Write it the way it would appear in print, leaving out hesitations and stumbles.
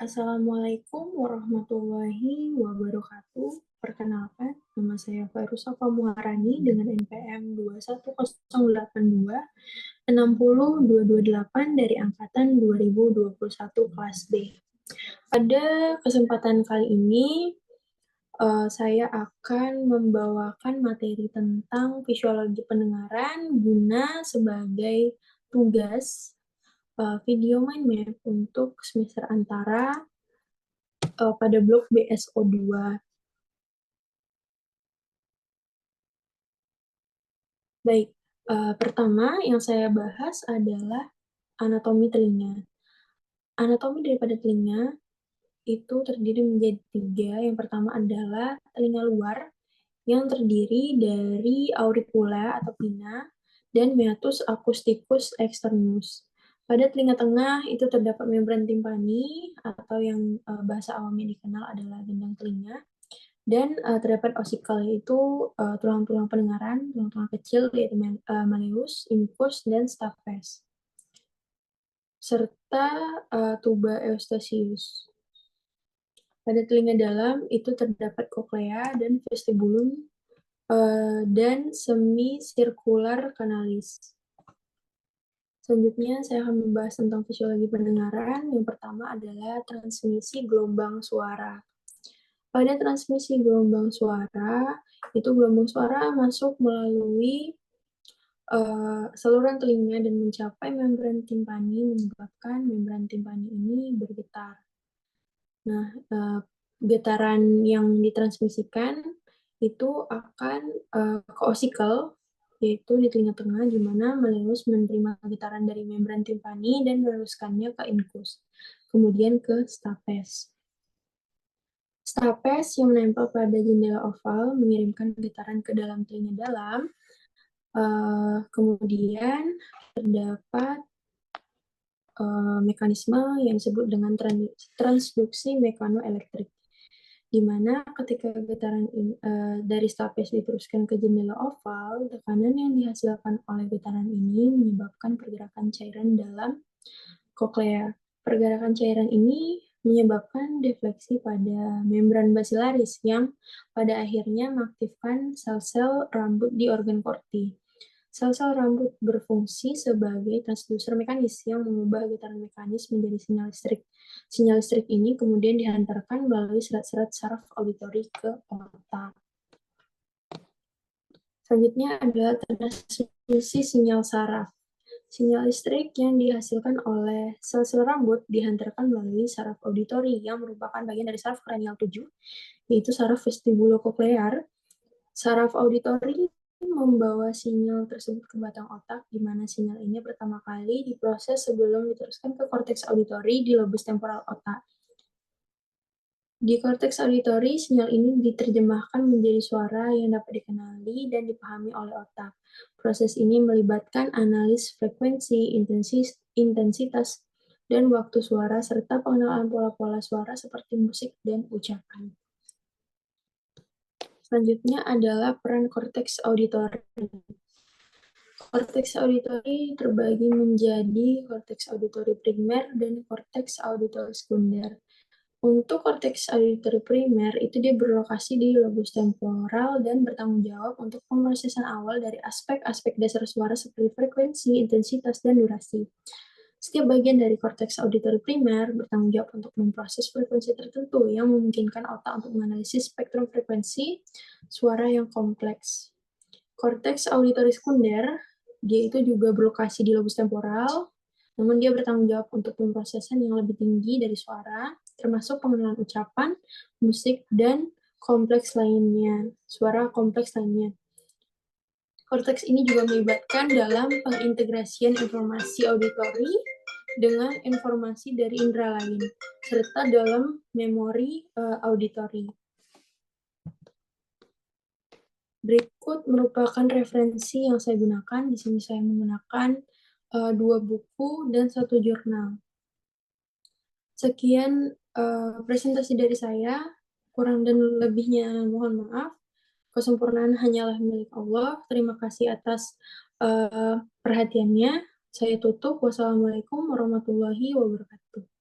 Assalamualaikum warahmatullahi wabarakatuh. Perkenalkan, nama saya Fairuza Pamuharani dengan NPM 21082 60228 dari angkatan 2021 kelas B. Pada kesempatan kali ini, saya akan membawakan materi tentang fisiologi pendengaran guna sebagai tugas video mind map untuk semester antara pada blok BSO2. Baik, pertama yang saya bahas adalah anatomi telinga. Anatomi daripada telinga itu terdiri menjadi tiga. Yang pertama adalah telinga luar yang terdiri dari auricula atau pina dan meatus acousticus externus. Pada telinga tengah itu terdapat membran timpani atau yang bahasa awamnya dikenal adalah gendang telinga. Dan terdapat osikal, yaitu tulang-tulang pendengaran, tulang-tulang kecil, yaitu malleus, incus, dan stapes. Serta tuba eustachius. Pada telinga dalam itu terdapat cochlea dan vestibulum dan semi-circular canalis. Selanjutnya saya akan membahas tentang fisiologi pendengaran. Yang pertama adalah transmisi gelombang suara. Pada transmisi gelombang suara, itu gelombang suara masuk melalui saluran telinga dan mencapai membran timpani, menyebabkan membran timpani ini bergetar. Nah, getaran yang ditransmisikan itu akan ke osikel, yaitu di telinga tengah, di mana malleus menerima getaran dari membran timpani dan meneruskannya ke incus, kemudian ke stapes. Stapes yang menempel pada jendela oval mengirimkan getaran ke dalam telinga dalam. Kemudian terdapat mekanisme yang disebut dengan transduksi mekanoelektrik, di mana ketika getaran dari stapes diteruskan ke jendela oval, tekanan yang dihasilkan oleh getaran ini menyebabkan pergerakan cairan dalam koklea. Pergerakan cairan ini menyebabkan defleksi pada membran basilaris yang pada akhirnya mengaktifkan sel-sel rambut di organ korti. Sel-sel rambut berfungsi sebagai transducer mekanis yang mengubah getaran mekanis menjadi sinyal listrik. Sinyal listrik ini kemudian dihantarkan melalui serat-serat saraf auditori ke otak. Selanjutnya adalah transmisi sinyal saraf. Sinyal listrik yang dihasilkan oleh sel-sel rambut dihantarkan melalui saraf auditori yang merupakan bagian dari saraf kranial 7, yaitu saraf vestibulococlear. Saraf auditori membawa sinyal tersebut ke batang otak, di mana sinyal ini pertama kali diproses sebelum diteruskan ke korteks auditori di lobus temporal otak. Di korteks auditori, sinyal ini diterjemahkan menjadi suara yang dapat dikenali dan dipahami oleh otak. Proses ini melibatkan analis frekuensi, intensitas, dan waktu suara, serta pengenalan pola-pola suara seperti musik dan ucapan. Selanjutnya adalah peran korteks auditori. Korteks auditori terbagi menjadi korteks auditori primer dan korteks auditori sekunder. Untuk korteks auditori primer, itu dia berlokasi di lobus temporal dan bertanggung jawab untuk pemrosesan awal dari aspek-aspek dasar suara seperti frekuensi, intensitas, dan durasi. Setiap bagian dari korteks auditori primer bertanggung jawab untuk memproses frekuensi tertentu yang memungkinkan otak untuk menganalisis spektrum frekuensi suara yang kompleks. Korteks auditori sekunder, dia itu juga berlokasi di lobus temporal, namun dia bertanggung jawab untuk pemrosesan yang lebih tinggi dari suara, termasuk pengenalan ucapan, musik, dan kompleks lainnya, suara kompleks lainnya. Korteks ini juga melibatkan dalam pengintegrasian informasi auditori dengan informasi dari indera lain, serta dalam memori auditori. Berikut merupakan referensi yang saya gunakan. Di sini saya menggunakan 2 buku dan 1 jurnal. Sekian presentasi dari saya. Kurang dan lebihnya mohon maaf. Kesempurnaan hanyalah milik Allah. Terima kasih atas perhatiannya. Saya tutup. Wassalamualaikum warahmatullahi wabarakatuh.